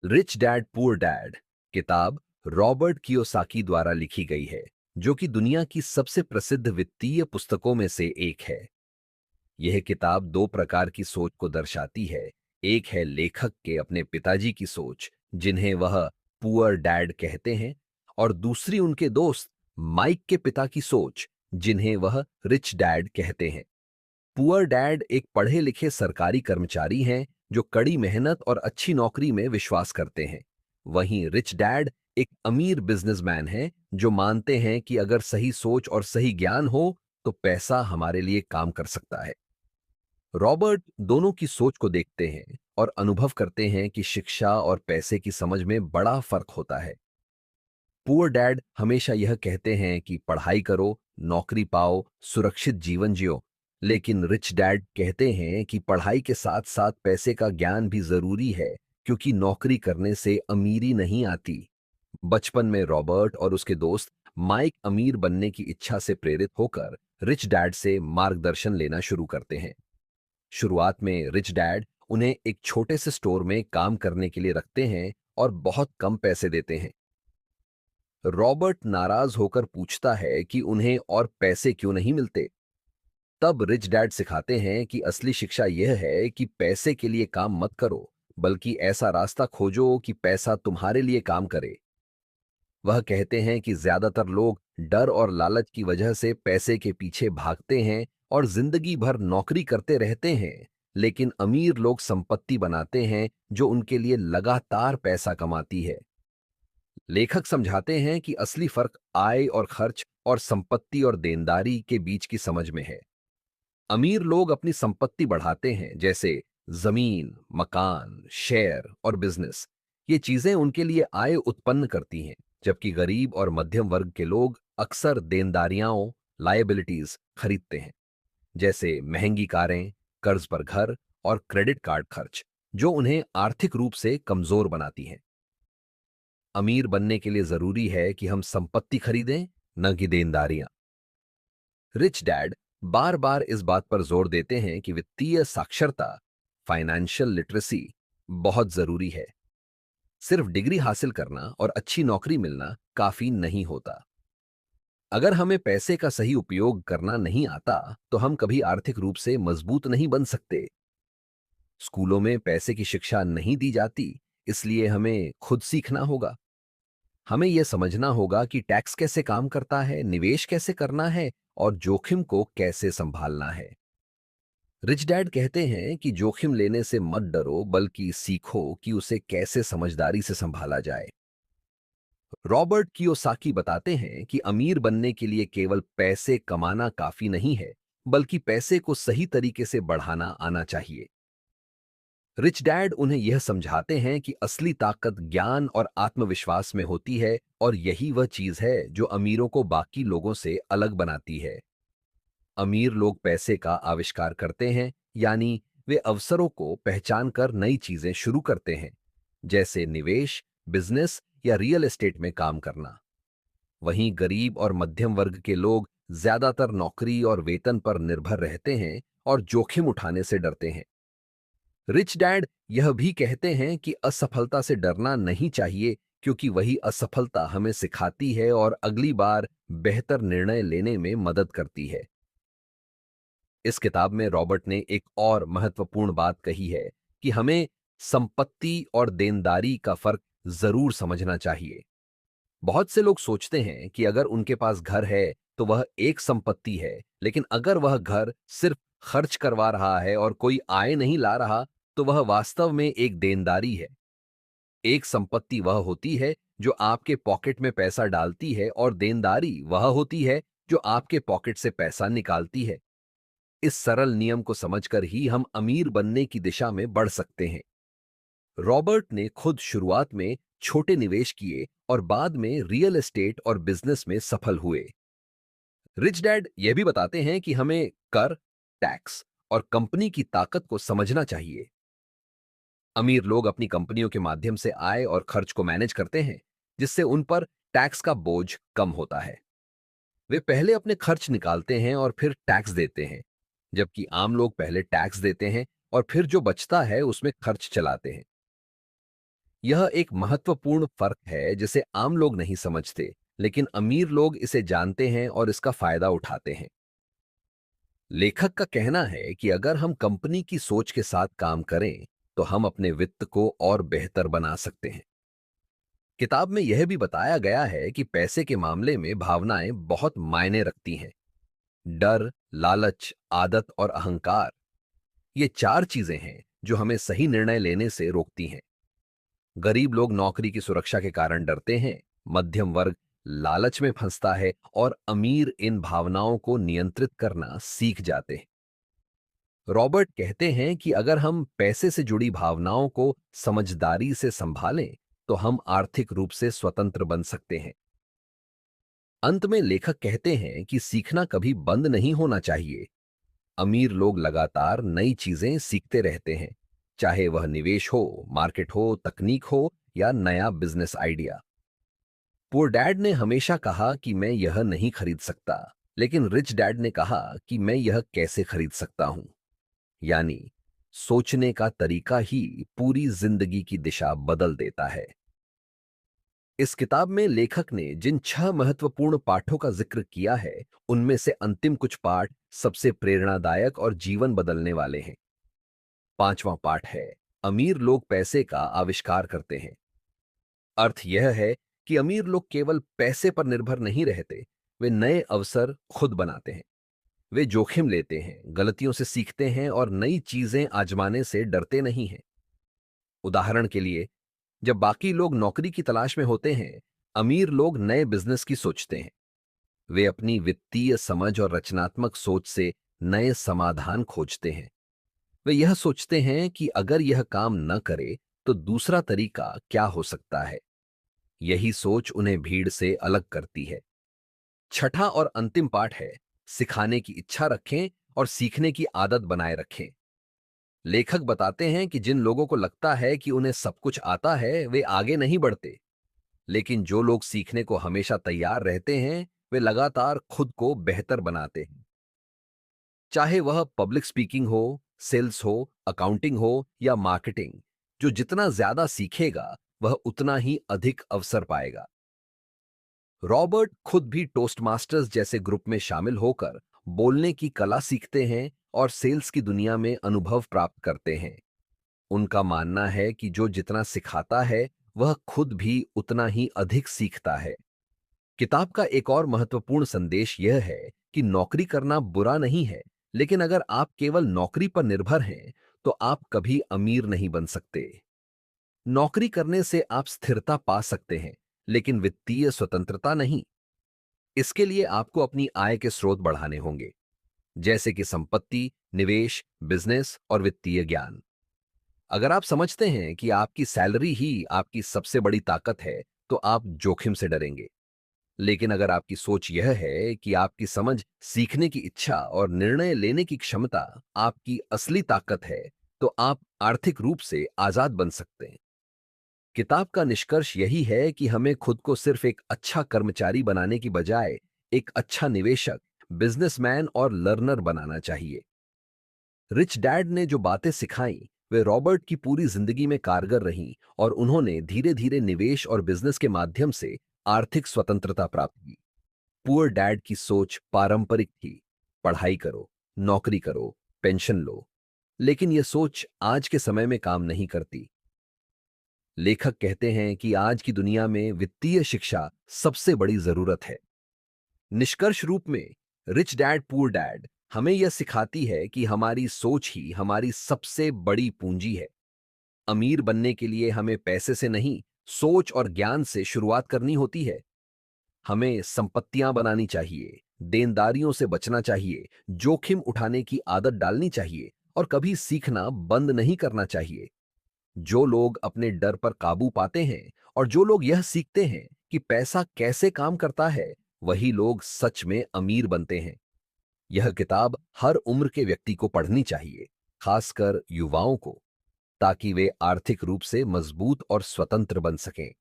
Rich dad poor dad किताब Robert Kiyosaki द्वारा लिखी गई है, जो कि दुनिया की सबसे प्रसिद्ध वित्तीय पुस्तकों में से एक है। यह किताब दो प्रकार की सोच को दर्शाती है। एक है लेखक के अपने पिताजी की सोच, जिन्हें वह पुअर डैड कहते हैं, और दूसरी उनके दोस्त माइक के पिता की सोच, जिन्हें वह रिच डैड कहते हैं। पुअर डैड एक पढ़े लिखे सरकारी कर्मचारी हैं जो कड़ी मेहनत और अच्छी नौकरी में विश्वास करते हैं। वहीं रिच डैड एक अमीर बिजनेसमैन हैं जो मानते हैं कि अगर सही सोच और सही ज्ञान हो तो पैसा हमारे लिए काम कर सकता है। रॉबर्ट दोनों की सोच को देखते हैं और अनुभव करते हैं कि शिक्षा और पैसे की समझ में बड़ा फर्क होता है। पुअर डैड हमेशा यह कहते हैं कि पढ़ाई करो, नौकरी पाओ, सुरक्षित जीवन जियो। लेकिन रिच डैड कहते हैं कि पढ़ाई के साथ साथ पैसे का ज्ञान भी जरूरी है, क्योंकि नौकरी करने से अमीरी नहीं आती। बचपन में रॉबर्ट और उसके दोस्त माइक अमीर बनने की इच्छा से प्रेरित होकर रिच डैड से मार्गदर्शन लेना शुरू करते हैं। शुरुआत में रिच डैड उन्हें एक छोटे से स्टोर में काम करने के लिए रखते हैं और बहुत कम पैसे देते हैं। रॉबर्ट नाराज होकर पूछता है कि उन्हें और पैसे क्यों नहीं मिलते। तब रिच डैड सिखाते हैं कि असली शिक्षा यह है कि पैसे के लिए काम मत करो, बल्कि ऐसा रास्ता खोजो कि पैसा तुम्हारे लिए काम करे। वह कहते हैं कि ज्यादातर लोग डर और लालच की वजह से पैसे के पीछे भागते हैं और जिंदगी भर नौकरी करते रहते हैं, लेकिन अमीर लोग संपत्ति बनाते हैं जो उनके लिए लगातार पैसा कमाती है। लेखक समझाते हैं कि असली फर्क आय और खर्च और संपत्ति और देनदारी के बीच की समझ में है। अमीर लोग अपनी संपत्ति बढ़ाते हैं, जैसे जमीन, मकान, शेयर और बिजनेस। ये चीजें उनके लिए आय उत्पन्न करती हैं, जबकि गरीब और मध्यम वर्ग के लोग अक्सर देनदारियां, लायबिलिटीज खरीदते हैं, जैसे महंगी कारें, कर्ज पर घर और क्रेडिट कार्ड खर्च, जो उन्हें आर्थिक रूप से कमजोर बनाती हैं। अमीर बनने के लिए जरूरी है कि हम संपत्ति खरीदें, न कि देनदारियां। रिच डैड बार बार इस बात पर जोर देते हैं कि वित्तीय साक्षरता, फाइनेंशियल लिटरेसी, बहुत जरूरी है। सिर्फ डिग्री हासिल करना और अच्छी नौकरी मिलना काफी नहीं होता। अगर हमें पैसे का सही उपयोग करना नहीं आता तो हम कभी आर्थिक रूप से मजबूत नहीं बन सकते। स्कूलों में पैसे की शिक्षा नहीं दी जाती, इसलिए हमें खुद सीखना होगा। हमें यह समझना होगा कि टैक्स कैसे काम करता है, निवेश कैसे करना है और जोखिम को कैसे संभालना है। रिच डैड कहते हैं कि जोखिम लेने से मत डरो, बल्कि सीखो कि उसे कैसे समझदारी से संभाला जाए। रॉबर्ट कियोसाकी बताते हैं कि अमीर बनने के लिए केवल पैसे कमाना काफी नहीं है, बल्कि पैसे को सही तरीके से बढ़ाना आना चाहिए। रिच डैड उन्हें यह समझाते हैं कि असली ताकत ज्ञान और आत्मविश्वास में होती है, और यही वह चीज है जो अमीरों को बाकी लोगों से अलग बनाती है। अमीर लोग पैसे का आविष्कार करते हैं, यानी वे अवसरों को पहचान कर नई चीजें शुरू करते हैं, जैसे निवेश, बिजनेस या रियल एस्टेट में काम करना। वहीं गरीब और मध्यम वर्ग के लोग ज्यादातर नौकरी और वेतन पर निर्भर रहते हैं और जोखिम उठाने से डरते हैं। रिच डैड यह भी कहते हैं कि असफलता से डरना नहीं चाहिए, क्योंकि वही असफलता हमें सिखाती है और अगली बार बेहतर निर्णय लेने में मदद करती है। इस किताब में रॉबर्ट ने एक और महत्वपूर्ण बात कही है कि हमें संपत्ति और देनदारी का फर्क जरूर समझना चाहिए। बहुत से लोग सोचते हैं कि अगर उनके पास घर है तो वह एक संपत्ति है, लेकिन अगर वह घर सिर्फ खर्च करवा रहा है और कोई आय नहीं ला रहा, तो वह वास्तव में एक देनदारी है। एक संपत्ति वह होती है जो आपके पॉकेट में पैसा डालती है, और देनदारी वह होती है जो आपके पॉकेट से पैसा निकालती है। इस सरल नियम को समझकर ही हम अमीर बनने की दिशा में बढ़ सकते हैं। रॉबर्ट ने खुद शुरुआत में छोटे निवेश किए और बाद में रियल एस्टेट और बिजनेस में सफल हुए। रिच डैड यह भी बताते हैं कि हमें कर, टैक्स और कंपनी की ताकत को समझना चाहिए। अमीर लोग अपनी कंपनियों के माध्यम से आय और खर्च को मैनेज करते हैं, जिससे उन पर टैक्स का बोझ कम होता है। वे पहले अपने खर्च निकालते हैं और फिर टैक्स देते हैं, जबकि आम लोग पहले टैक्स देते हैं और फिर जो बचता है उसमें खर्च चलाते हैं। यह एक महत्वपूर्ण फर्क है जिसे आम लोग नहीं समझते, लेकिन अमीर लोग इसे जानते हैं और इसका फायदा उठाते हैं। लेखक का कहना है कि अगर हम कंपनी की सोच के साथ काम करें, तो हम अपने वित्त को और बेहतर बना सकते हैं। किताब में यह भी बताया गया है कि पैसे के मामले में भावनाएं बहुत मायने रखती हैं। डर, लालच, आदत और अहंकार, ये चार चीजें हैं जो हमें सही निर्णय लेने से रोकती हैं। गरीब लोग नौकरी की सुरक्षा के कारण डरते हैं, मध्यम वर्ग लालच में फंसता है और अमीर इन भावनाओं को नियंत्रित करना सीख जाते हैं। रॉबर्ट कहते हैं कि अगर हम पैसे से जुड़ी भावनाओं को समझदारी से संभालें, तो हम आर्थिक रूप से स्वतंत्र बन सकते हैं। अंत में लेखक कहते हैं कि सीखना कभी बंद नहीं होना चाहिए। अमीर लोग लगातार नई चीजें सीखते रहते हैं, चाहे वह निवेश हो, मार्केट हो, तकनीक हो या नया बिजनेस आइडिया। पुअर डैड ने हमेशा कहा कि मैं यह नहीं खरीद सकता, लेकिन रिच डैड ने कहा कि मैं यह कैसे खरीद सकता हूं। यानी सोचने का तरीका ही पूरी जिंदगी की दिशा बदल देता है। इस किताब में लेखक ने जिन 6 महत्वपूर्ण पाठों का जिक्र किया है, उनमें से अंतिम कुछ पाठ सबसे प्रेरणादायक और जीवन बदलने वाले हैं। 5वां पाठ है, अमीर लोग पैसे का आविष्कार करते हैं। अर्थ यह है कि अमीर लोग केवल पैसे पर निर्भर नहीं रहते, वे नए अवसर खुद बनाते हैं। वे जोखिम लेते हैं, गलतियों से सीखते हैं और नई चीजें आजमाने से डरते नहीं हैं। उदाहरण के लिए, जब बाकी लोग नौकरी की तलाश में होते हैं, अमीर लोग नए बिजनेस की सोचते हैं। वे अपनी वित्तीय समझ और रचनात्मक सोच से नए समाधान खोजते हैं। वे यह सोचते हैं कि अगर यह काम न करे, तो दूसरा तरीका क्या हो सकता है। यही सोच उन्हें भीड़ से अलग करती है। छठा और अंतिम पाठ है, सिखाने की इच्छा रखें और सीखने की आदत बनाए रखें। लेखक बताते हैं कि जिन लोगों को लगता है कि उन्हें सब कुछ आता है, वे आगे नहीं बढ़ते, लेकिन जो लोग सीखने को हमेशा तैयार रहते हैं, वे लगातार खुद को बेहतर बनाते हैं। चाहे वह पब्लिक स्पीकिंग हो, सेल्स हो, अकाउंटिंग हो या मार्केटिंग, जो जितना ज्यादा सीखेगा, वह उतना ही अधिक अवसर पाएगा। रॉबर्ट खुद भी टोस्ट मास्टर्स जैसे ग्रुप में शामिल होकर बोलने की कला सीखते हैं और सेल्स की दुनिया में अनुभव प्राप्त करते हैं। उनका मानना है कि जो जितना सिखाता है, वह खुद भी उतना ही अधिक सीखता है। किताब का एक और महत्वपूर्ण संदेश यह है कि नौकरी करना बुरा नहीं है, लेकिन अगर आप केवल नौकरी पर निर्भर हैं, तो आप कभी अमीर नहीं बन सकते। नौकरी करने से आप स्थिरता पा सकते हैं, लेकिन वित्तीय स्वतंत्रता नहीं। इसके लिए आपको अपनी आय के स्रोत बढ़ाने होंगे, जैसे कि संपत्ति, निवेश, बिजनेस और वित्तीय ज्ञान। अगर आप समझते हैं कि आपकी सैलरी ही आपकी सबसे बड़ी ताकत है, तो आप जोखिम से डरेंगे। लेकिन अगर आपकी सोच यह है कि आपकी समझ, सीखने की इच्छा और निर्णय लेने की क्षमता आपकी असली ताकत है, तो आप आर्थिक रूप से आजाद बन सकते हैं। किताब का निष्कर्ष यही है कि हमें खुद को सिर्फ एक अच्छा कर्मचारी बनाने की बजाय एक अच्छा निवेशक, बिजनेसमैन और लर्नर बनाना चाहिए। रिच डैड ने जो बातें सिखाई, वे रॉबर्ट की पूरी जिंदगी में कारगर रहीं और उन्होंने धीरे धीरे निवेश और बिजनेस के माध्यम से आर्थिक स्वतंत्रता प्राप्त की। पुअर डैड की सोच पारंपरिक थी, पढ़ाई करो, नौकरी करो, पेंशन लो। लेकिन यह सोच आज के समय में काम नहीं करती। लेखक कहते हैं कि आज की दुनिया में वित्तीय शिक्षा सबसे बड़ी जरूरत है। निष्कर्ष रूप में, रिच डैड पुअर डैड हमें यह सिखाती है कि हमारी सोच ही हमारी सबसे बड़ी पूंजी है। अमीर बनने के लिए हमें पैसे से नहीं, सोच और ज्ञान से शुरुआत करनी होती है। हमें संपत्तियां बनानी चाहिए, देनदारियों से बचना चाहिए, जोखिम उठाने की आदत डालनी चाहिए और कभी सीखना बंद नहीं करना चाहिए। जो लोग अपने डर पर काबू पाते हैं और जो लोग यह सीखते हैं कि पैसा कैसे काम करता है, वही लोग सच में अमीर बनते हैं। यह किताब हर उम्र के व्यक्ति को पढ़नी चाहिए, खासकर युवाओं को, ताकि वे आर्थिक रूप से मजबूत और स्वतंत्र बन सकें।